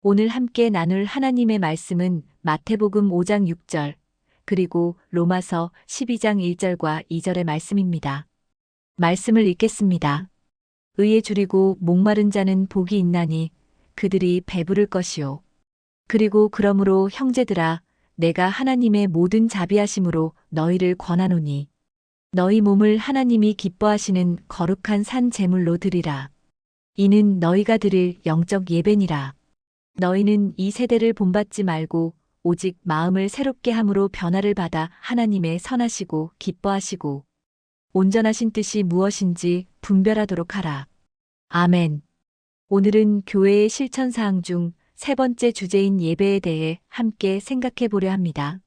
오늘 함께 나눌 하나님의 말씀은 마태복음 5장 6절, 그리고 로마서 12장 1절과 2절의 말씀입니다. 말씀을 읽겠습니다. 의에 줄이고 목마른 자는 복이 있나니 그들이 배부를 것이요. 그리고 그러므로 형제들아, 내가 하나님의 모든 자비하심으로 너희를 권하노니 너희 몸을 하나님이 기뻐하시는 거룩한 산 제물로 드리라. 이는 너희가 드릴 영적 예배니라. 너희는 이 세대를 본받지 말고 오직 마음을 새롭게 함으로 변화를 받아 하나님의 선하시고 기뻐하시고 온전하신 뜻이 무엇인지 분별하도록 하라. 아멘. 오늘은 교회의 실천사항 중 세 번째 주제인 예배에 대해 함께 생각해 보려 합니다.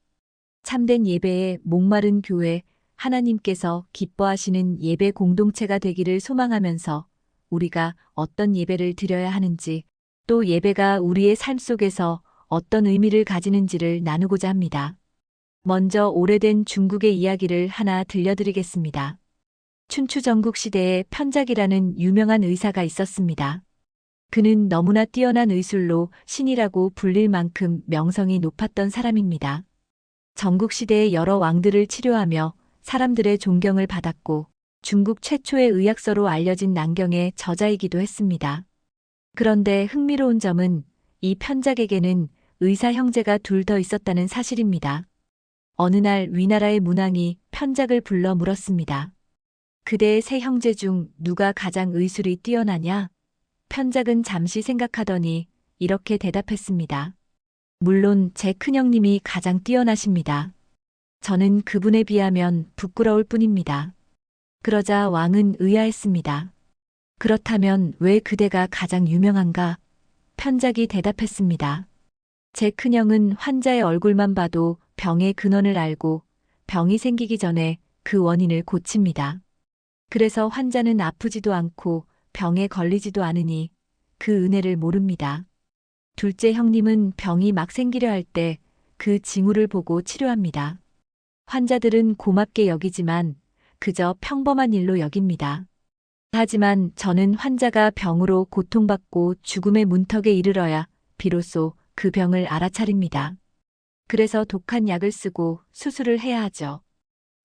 참된 예배에 목마른 교회, 하나님께서 기뻐하시는 예배 공동체가 되기를 소망하면서 우리가 어떤 예배를 드려야 하는지, 또 예배가 우리의 삶 속에서 어떤 의미를 가지는지를 나누고자 합니다. 먼저 오래된 중국의 이야기를 하나 들려드리겠습니다. 춘추 전국 시대에 편작이라는 유명한 의사가 있었습니다. 그는 너무나 뛰어난 의술로 신이라고 불릴 만큼 명성이 높았던 사람입니다. 전국시대의 여러 왕들을 치료하며 사람들의 존경을 받았고 중국 최초의 의학서로 알려진 난경의 저자이기도 했습니다. 그런데 흥미로운 점은 이 편작에게는 의사 형제가 둘 더 있었다는 사실입니다. 어느 날 위나라의 문왕이 편작을 불러 물었습니다. 그대의 세 형제 중 누가 가장 의술이 뛰어나냐? 편작은 잠시 생각하더니 이렇게 대답했습니다. 물론 제 큰형님이 가장 뛰어나십니다. 저는 그분에 비하면 부끄러울 뿐입니다. 그러자 왕은 의아했습니다. 그렇다면 왜 그대가 가장 유명한가? 편작이 대답했습니다. 제 큰형은 환자의 얼굴만 봐도 병의 근원을 알고 병이 생기기 전에 그 원인을 고칩니다. 그래서 환자는 아프지도 않고 병에 걸리지도 않으니 그 은혜를 모릅니다. 둘째 형님은 병이 막 생기려 할 때 그 징후를 보고 치료합니다. 환자들은 고맙게 여기지만 그저 평범한 일로 여깁니다. 하지만 저는 환자가 병으로 고통받고 죽음의 문턱에 이르러야 비로소 그 병을 알아차립니다. 그래서 독한 약을 쓰고 수술을 해야 하죠.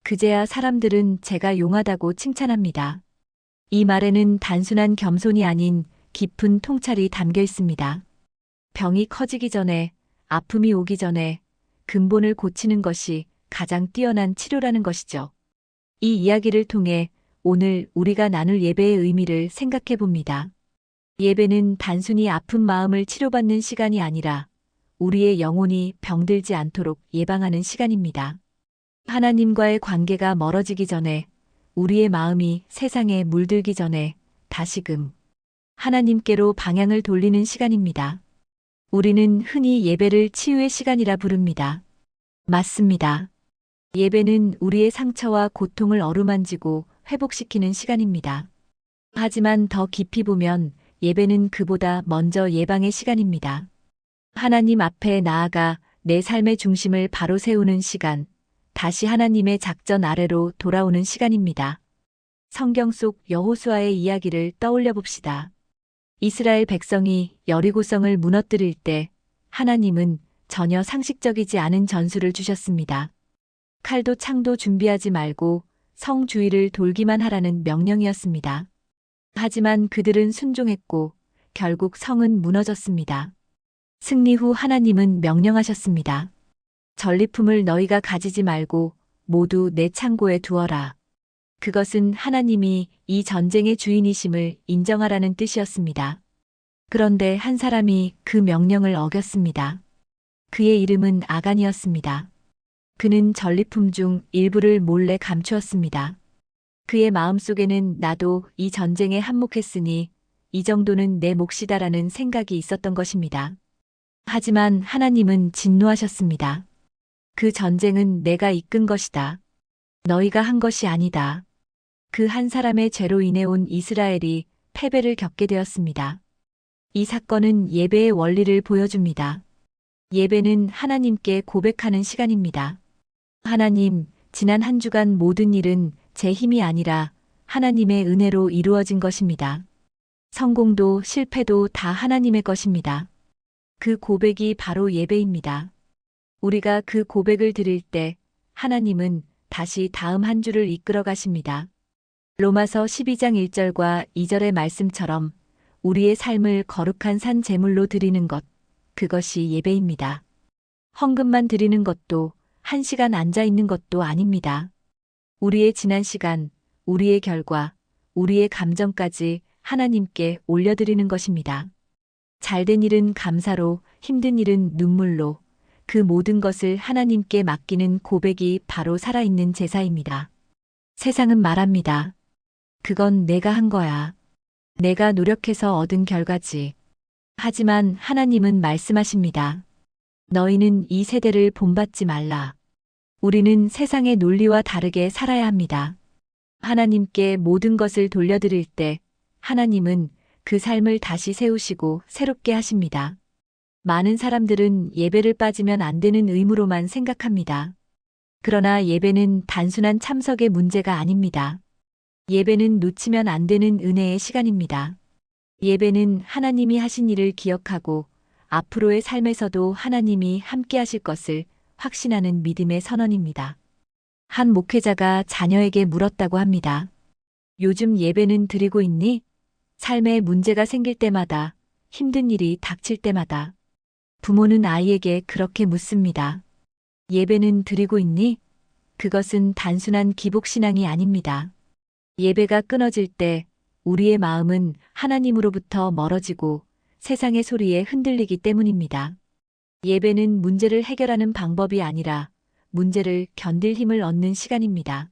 그제야 사람들은 제가 용하다고 칭찬합니다. 이 말에는 단순한 겸손이 아닌 깊은 통찰이 담겨 있습니다. 병이 커지기 전에, 아픔이 오기 전에 근본을 고치는 것이 가장 뛰어난 치료라는 것이죠. 이 이야기를 통해 오늘 우리가 나눌 예배의 의미를 생각해 봅니다. 예배는 단순히 아픈 마음을 치료받는 시간이 아니라 우리의 영혼이 병들지 않도록 예방하는 시간입니다. 하나님과의 관계가 멀어지기 전에, 우리의 마음이 세상에 물들기 전에 다시금 하나님께로 방향을 돌리는 시간입니다. 우리는 흔히 예배를 치유의 시간이라 부릅니다. 맞습니다. 예배는 우리의 상처와 고통을 어루만지고 회복시키는 시간입니다. 하지만 더 깊이 보면 예배는 그보다 먼저 예방의 시간입니다. 하나님 앞에 나아가 내 삶의 중심을 바로 세우는 시간, 다시 하나님의 작전 아래로 돌아오는 시간입니다. 성경 속 여호수아의 이야기를 떠올려 봅시다. 이스라엘 백성이 여리고성을 무너뜨릴 때 하나님은 전혀 상식적이지 않은 전술을 주셨습니다. 칼도 창도 준비하지 말고 성 주위를 돌기만 하라는 명령이었습니다. 하지만 그들은 순종했고 결국 성은 무너졌습니다. 승리 후 하나님은 명령하셨습니다. 전리품을 너희가 가지지 말고 모두 내 창고에 두어라. 그것은 하나님이 이 전쟁의 주인이심을 인정하라는 뜻이었습니다. 그런데 한 사람이 그 명령을 어겼습니다. 그의 이름은 아간이었습니다. 그는 전리품 중 일부를 몰래 감추었습니다. 그의 마음속에는 나도 이 전쟁에 한몫했으니 이 정도는 내 몫이다라는 생각이 있었던 것입니다. 하지만 하나님은 진노하셨습니다. 그 전쟁은 내가 이끈 것이다. 너희가 한 것이 아니다. 그 한 사람의 죄로 인해 온 이스라엘이 패배를 겪게 되었습니다. 이 사건은 예배의 원리를 보여줍니다. 예배는 하나님께 고백하는 시간입니다. 하나님, 지난 한 주간 모든 일은 제 힘이 아니라 하나님의 은혜로 이루어진 것입니다. 성공도 실패도 다 하나님의 것입니다. 그 고백이 바로 예배입니다. 우리가 그 고백을 드릴 때 하나님은 다시 다음 한 주를 이끌어 가십니다. 로마서 12장 1절과 2절의 말씀처럼 우리의 삶을 거룩한 산 제물로 드리는 것, 그것이 예배입니다. 헌금만 드리는 것도 1시간 앉아 있는 것도 아닙니다. 우리의 지난 시간, 우리의 결과, 우리의 감정까지 하나님께 올려드리는 것입니다. 잘된 일은 감사로, 힘든 일은 눈물로, 그 모든 것을 하나님께 맡기는 고백이 바로 살아있는 제사입니다. 세상은 말합니다. 그건 내가 한 거야. 내가 노력해서 얻은 결과지. 하지만 하나님은 말씀하십니다. 너희는 이 세대를 본받지 말라. 우리는 세상의 논리와 다르게 살아야 합니다. 하나님께 모든 것을 돌려드릴 때 하나님은 그 삶을 다시 세우시고 새롭게 하십니다. 많은 사람들은 예배를 빠지면 안 되는 의무로만 생각합니다. 그러나 예배는 단순한 참석의 문제가 아닙니다. 예배는 놓치면 안 되는 은혜의 시간입니다. 예배는 하나님이 하신 일을 기억하고 앞으로의 삶에서도 하나님이 함께 하실 것을 확신하는 믿음의 선언입니다. 한 목회자가 자녀에게 물었다고 합니다. 요즘 예배는 드리고 있니? 삶에 문제가 생길 때마다, 힘든 일이 닥칠 때마다. 부모는 아이에게 그렇게 묻습니다. 예배는 드리고 있니? 그것은 단순한 기복신앙이 아닙니다. 예배가 끊어질 때 우리의 마음은 하나님으로부터 멀어지고 세상의 소리에 흔들리기 때문입니다. 예배는 문제를 해결하는 방법이 아니라 문제를 견딜 힘을 얻는 시간입니다.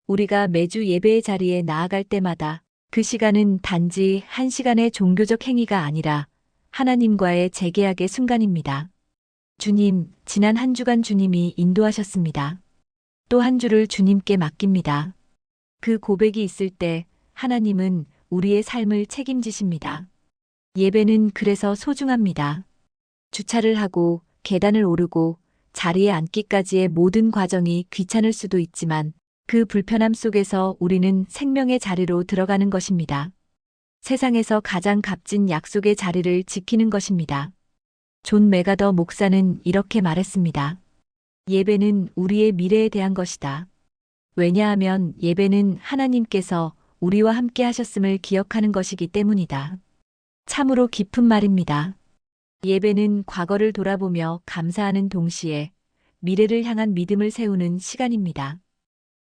우리가 매주 예배의 자리에 나아갈 때마다 그 시간은 단지 한 시간의 종교적 행위가 아니라 하나님과의 재계약의 순간입니다. 주님, 지난 한 주간 주님이 인도하셨습니다. 또 한 주를 주님께 맡깁니다. 그 고백이 있을 때 하나님은 우리의 삶을 책임지십니다. 예배는 그래서 소중합니다. 주차를 하고 계단을 오르고 자리에 앉기까지의 모든 과정이 귀찮을 수도 있지만 그 불편함 속에서 우리는 생명의 자리로 들어가는 것입니다. 세상에서 가장 값진 약속의 자리를 지키는 것입니다. 존 메가더 목사는 이렇게 말했습니다. 예배는 우리의 미래에 대한 것이다. 왜냐하면 예배는 하나님께서 우리와 함께 하셨음을 기억하는 것이기 때문이다. 참으로 깊은 말입니다. 예배는 과거를 돌아보며 감사하는 동시에 미래를 향한 믿음을 세우는 시간입니다.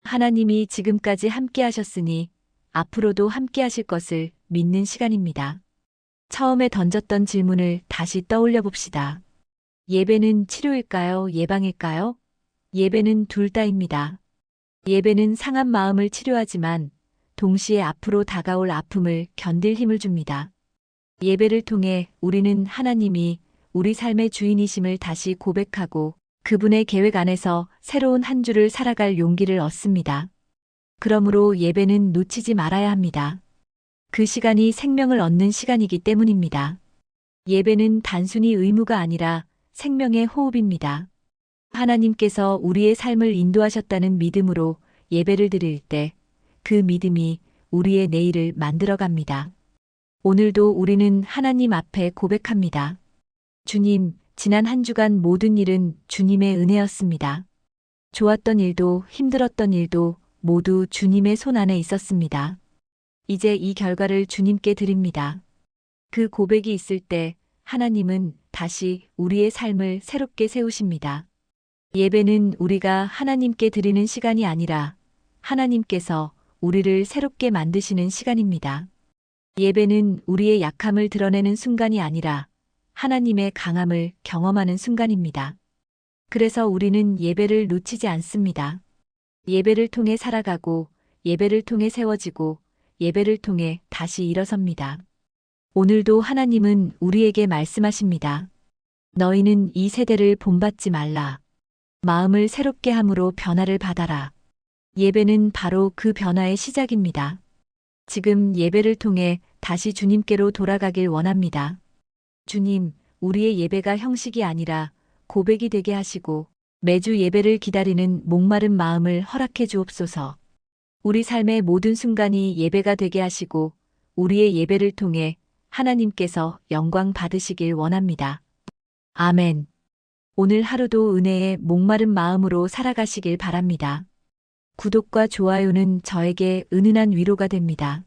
하나님이 지금까지 함께 하셨으니 앞으로도 함께 하실 것을 믿는 시간입니다. 처음에 던졌던 질문을 다시 떠올려 봅시다. 예배는 치료일까요? 예방일까요? 예배는 둘 다입니다. 예배는 상한 마음을 치료하지만 동시에 앞으로 다가올 아픔을 견딜 힘을 줍니다. 예배를 통해 우리는 하나님이 우리 삶의 주인이심을 다시 고백하고 그분의 계획 안에서 새로운 한 주를 살아갈 용기를 얻습니다. 그러므로 예배는 놓치지 말아야 합니다. 그 시간이 생명을 얻는 시간이기 때문입니다. 예배는 단순히 의무가 아니라 생명의 호흡입니다. 하나님께서 우리의 삶을 인도하셨다는 믿음으로 예배를 드릴 때 그 믿음이 우리의 내일을 만들어갑니다. 오늘도 우리는 하나님 앞에 고백합니다. 주님, 지난 한 주간 모든 일은 주님의 은혜였습니다. 좋았던 일도 힘들었던 일도 모두 주님의 손 안에 있었습니다. 이제 이 결과를 주님께 드립니다. 그 고백이 있을 때 하나님은 다시 우리의 삶을 새롭게 세우십니다. 예배는 우리가 하나님께 드리는 시간이 아니라 하나님께서 우리를 새롭게 만드시는 시간입니다. 예배는 우리의 약함을 드러내는 순간이 아니라 하나님의 강함을 경험하는 순간입니다. 그래서 우리는 예배를 놓치지 않습니다. 예배를 통해 살아가고 예배를 통해 세워지고 예배를 통해 다시 일어섭니다. 오늘도 하나님은 우리에게 말씀하십니다. 너희는 이 세대를 본받지 말라. 마음을 새롭게 함으로 변화를 받아라. 예배는 바로 그 변화의 시작입니다. 지금 예배를 통해 다시 주님께로 돌아가길 원합니다. 주님, 우리의 예배가 형식이 아니라 고백이 되게 하시고 매주 예배를 기다리는 목마른 마음을 허락해 주옵소서. 우리 삶의 모든 순간이 예배가 되게 하시고 우리의 예배를 통해 하나님께서 영광 받으시길 원합니다. 아멘. 오늘 하루도 은혜에 목마른 마음으로 살아가시길 바랍니다. 구독과 좋아요는 저에게 은은한 위로가 됩니다.